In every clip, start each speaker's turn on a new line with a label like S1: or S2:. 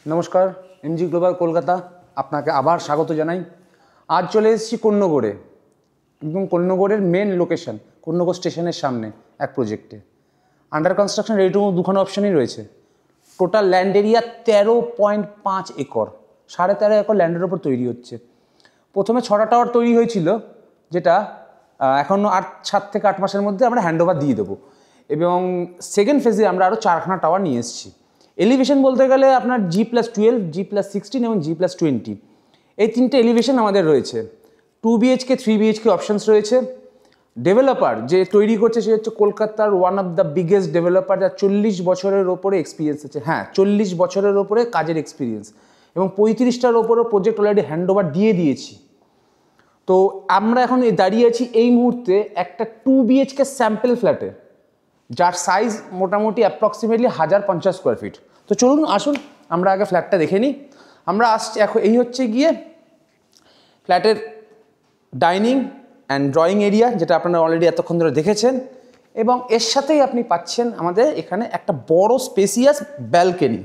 S1: নমস্কার, MG global Kolkata আপনাকে আবার স্বাগত জানাই। আজ চলে এসেছি কোন্নগরে, এবং কোন্নগরের মেন লোকেশন কোন্নগর স্টেশনের সামনে এক প্রজেক্টে। Under construction ready to move দুখানো অপশানই রয়েছে। Total land area 13.5 acre, 13.5 acre ল্যান্ডের ওপর তৈরি হচ্ছে। প্রথমে 6টা টাওয়ার তৈরি হয়েছিল, যেটা এখনও 7 থেকে 8 মাসের মধ্যে আমরা হ্যান্ডওভার দিয়ে দেবো, এবং সেকেন্ড ফেজে আমরা আরও 4খানা টাওয়ার নিয়ে এসেছি। এলিভেশন বলতে গেলে আপনার G+12, G+16 এবং G+20 এই 3টে এলিভেশন আমাদের রয়েছে। 2 BHK 3 BHK অপশানস রয়েছে। ডেভেলপার যে তৈরি করছে সে হচ্ছে কলকাতার one of the biggest developer, যার 40 বছরের ওপরে এক্সপিরিয়েন্স আছে। হ্যাঁ, 40 বছরের ওপরে কাজের এক্সপিরিয়েন্স, এবং 35টার ওপরও প্রজেক্ট অলরেডি হ্যান্ডওভার দিয়ে দিয়েছি। তো আমরা এখন দাঁড়িয়ে আছি এই মুহূর্তে একটা 2 BHK স্যাম্পল ফ্ল্যাটে, যার সাইজ মোটামুটি অ্যাপ্রক্সিমেটলি 1050 স্কোয়ার ফিট। তো চলুন আসুন আমরা আগে ফ্ল্যাটটা দেখে নিই। আমরা আসছি এখন, এই হচ্ছে গিয়ে ফ্ল্যাটের ডাইনিং অ্যান্ড ড্রয়িং এরিয়া, যেটা আপনারা অলরেডি এতক্ষণ ধরে দেখেছেন, এবং এর সাথেই আপনি পাচ্ছেন আমাদের এখানে একটা বড় স্পেসিয়াস ব্যালকনি।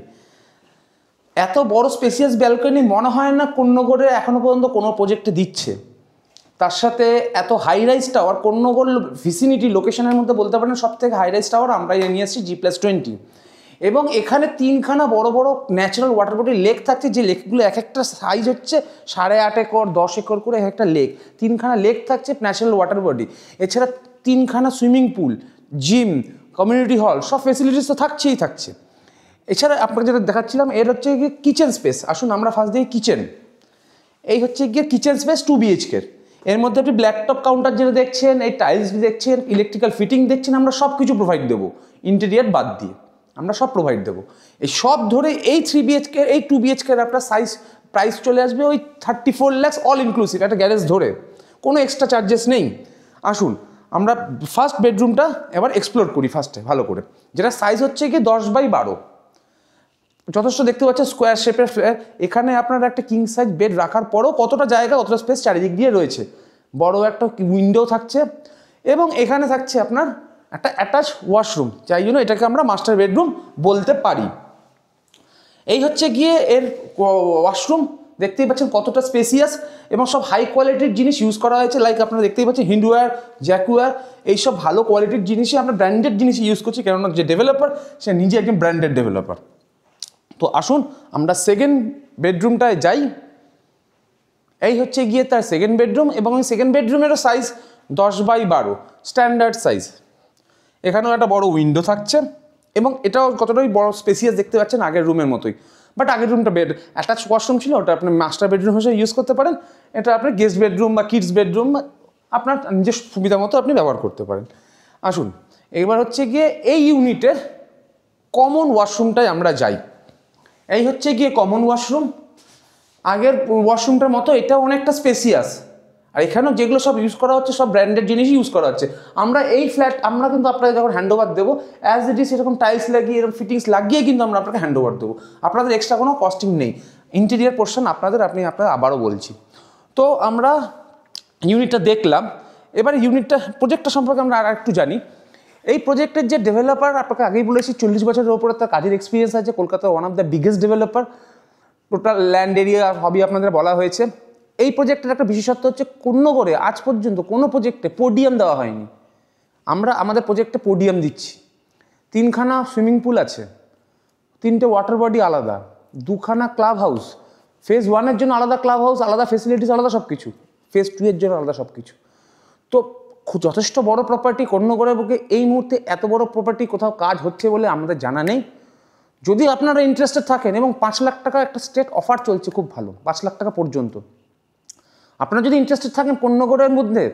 S1: এত বড় স্পেসিয়াস ব্যালকনি মনে হয় না কোন্নগরে এখনও পর্যন্ত কোনো প্রজেক্টে দিচ্ছে। তার সাথে এত high rise tower, Konnagar vicinity লোকেশনের মধ্যে বলতে পারেন সব থেকে হাই রাইজ টাওয়ার আমরা নিয়ে এসেছি G+20, এবং এখানে 3খানা বড় বড় ন্যাচারাল ওয়াটার বডি লেক থাকছে, যে লেকগুলো এক একটা সাইজ হচ্ছে 8.5 একর 10 একর করে একটা লেক। 3খানা লেক থাকছে ন্যাচারাল ওয়াটার বডি, এছাড়া 3খানা swimming pool, gym, community hall, সব ফেসিলিটিস তো থাকছেই থাকছে। এছাড়া আপনাকে যেটা দেখাচ্ছিলাম এর হচ্ছে গিয়ে কিচেন স্পেস। আসুন আমরা ফার্স্ট দিই কিচেন। এই হচ্ছে গিয়ে কিচেন স্পেস 2 BHK। এর মধ্যে আপনি ব্ল্যাকটপ কাউন্টার যেটা দেখছেন, এই টাইলস দেখছেন, ইলেকট্রিক্যাল ফিটিং দেখছেন, আমরা সব কিছু প্রোভাইড দেবো, ইন্টেরিয়ার বাদ দিয়ে আমরা সব প্রোভাইড দেবো। এই সব ধরে এই 3 BHK এই 2 BHK আপনার প্রাইস চলে আসবে ওই 34 লাখ অল ইনক্লুসিভ, একটা গ্যারেজ ধরে, কোনো এক্সট্রা চার্জেস নেই। আসুন আমরা ফার্স্ট বেডরুমটা এবার এক্সপ্লোর করি ফার্স্টে ভালো করে, যেটা সাইজ হচ্ছে কি 10x12, যথেষ্ট দেখতে পাচ্ছেন স্কোয়ার শেপের ফ্ল্যাট। এখানে আপনার একটা কিং সাইজ বেড রাখার পরেও কতটা জায়গা, কতটা স্পেস চারিদিক দিয়ে রয়েছে। বড় একটা উইন্ডো থাকছে, এবং এখানে থাকছে আপনার একটা অ্যাটাচ ওয়াশরুম, যাই জন্য এটাকে আমরা মাস্টার বেডরুম বলতে পারি। এই হচ্ছে গিয়ে এর ওয়াশরুম, দেখতেই পাচ্ছেন কতটা স্পেসিয়াস, এবং সব হাই কোয়ালিটির জিনিস ইউজ করা হয়েছে। লাইক আপনারা দেখতেই পাচ্ছেন হিন্ডওয়্যার, জ্যাকুয়ার, এইসব ভালো কোয়ালিটির জিনিসই আমরা ব্র্যান্ডেড জিনিসই ইউজ করছি, কেননা যে ডেভেলপার সে নিজে একজন ব্র্যান্ডেড ডেভেলপার। তো আসুন আমরা সেকেন্ড বেডরুমটায় যাই। এই হচ্ছে গিয়ে তার সেকেন্ড বেডরুম, এবং এই সেকেন্ড বেডরুমেরও সাইজ 10x12 স্ট্যান্ডার্ড সাইজ। এখানেও একটা বড় উইন্ডো থাকছে, এবং এটাও কতটাই বড় স্পেসিয়াস দেখতে পাচ্ছেন আগের রুমের মতোই। বাট আগের রুমটা বেড অ্যাটাচ ওয়াশরুম ছিল, ওটা আপনি মাস্টার বেডরুম হিসেবে ইউজ করতে পারেন। এটা আপনার গেস্ট বেডরুম বা কিডস বেডরুম আপনার নিজের সুবিধা মতো আপনি ব্যবহার করতে পারেন। আসুন এবার হচ্ছে গিয়ে এই ইউনিটের কমন ওয়াশরুমটায় আমরা যাই। এই হচ্ছে গিয়ে কমন ওয়াশরুম। আগের ওয়াশরুমটার মতো এটা অনেকটা স্পেসিয়াস, আর এখানেও যেগুলো সব ইউজ করা হচ্ছে সব ব্র্যান্ডেড জিনিসই ইউজ করা হচ্ছে। আমরা এই ফ্ল্যাট আমরা কিন্তু আপনাকে যখন হ্যান্ডওভার দেবো অ্যাজ ইট ইজ এরকম টাইলস লাগিয়ে এরকম ফিটিংস লাগিয়ে কিন্তু আমরা আপনাকে হ্যান্ডওভার দেবো। আপনাদের এক্সট্রা কোনো কস্টিং নেই, ইন্টেরিয়ার পোর্শন আপনাদের আবারও বলছি। তো আমরা ইউনিটটা দেখলাম, এবার প্রজেক্টটা সম্পর্কে আমরা আর একটু জানি। এই প্রজেক্টের যে ডেভেলপার আপনাকে আগেই বলেছি 40 বছরের ওপরে তার কাজের এক্সপিরিয়েন্স আছে, কলকাতার one of the biggest developer. Total land area সবই আপনাদের বলা হয়েছে। এই প্রজেক্টের একটা বিশেষত্ব হচ্ছে কোন্নগরে আজ পর্যন্ত কোনো প্রজেক্টে পোডিয়াম দেওয়া হয়নি। আমরা আমাদের প্রজেক্টে পোডিয়াম দিচ্ছি। 3খানা সুইমিং পুল আছে, 3টে ওয়াটার বডি আলাদা, 2খানা ক্লাব হাউস, ফেজ 1-এর জন্য আলাদা ক্লাব হাউস, আলাদা ফেসিলিটিস, আলাদা সব কিছু, ফেজ 2-এর জন্য আলাদা সব কিছু। তো যথেষ্ট বড় প্রপার্টি কোন্নগরের বুকে। এই মুহূর্তে এত বড় প্রপার্টি কোথাও কাজ হচ্ছে বলে আমাদের জানা নেই। যদি আপনারা ইন্টারেস্টেড থাকেন, এবং 5 লাখ টাকা একটা স্টেট অফার চলছে খুব ভালো, 5 লাখ টাকা পর্যন্ত। আপনারা যদি ইন্টারেস্টেড থাকেন কোন্নগরের মধ্যে,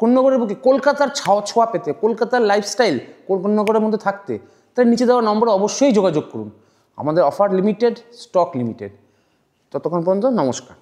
S1: কোন্নগরের বুকে কলকাতার ছোঁয়া পেতে, কলকাতার লাইফস্টাইল কোন্নগরের মধ্যে থাকতে, তাই নিচে দেওয়া নম্বরে অবশ্যই যোগাযোগ করুন। আমাদের অফার লিমিটেড, স্টক লিমিটেড। ততক্ষণ পর্যন্ত নমস্কার।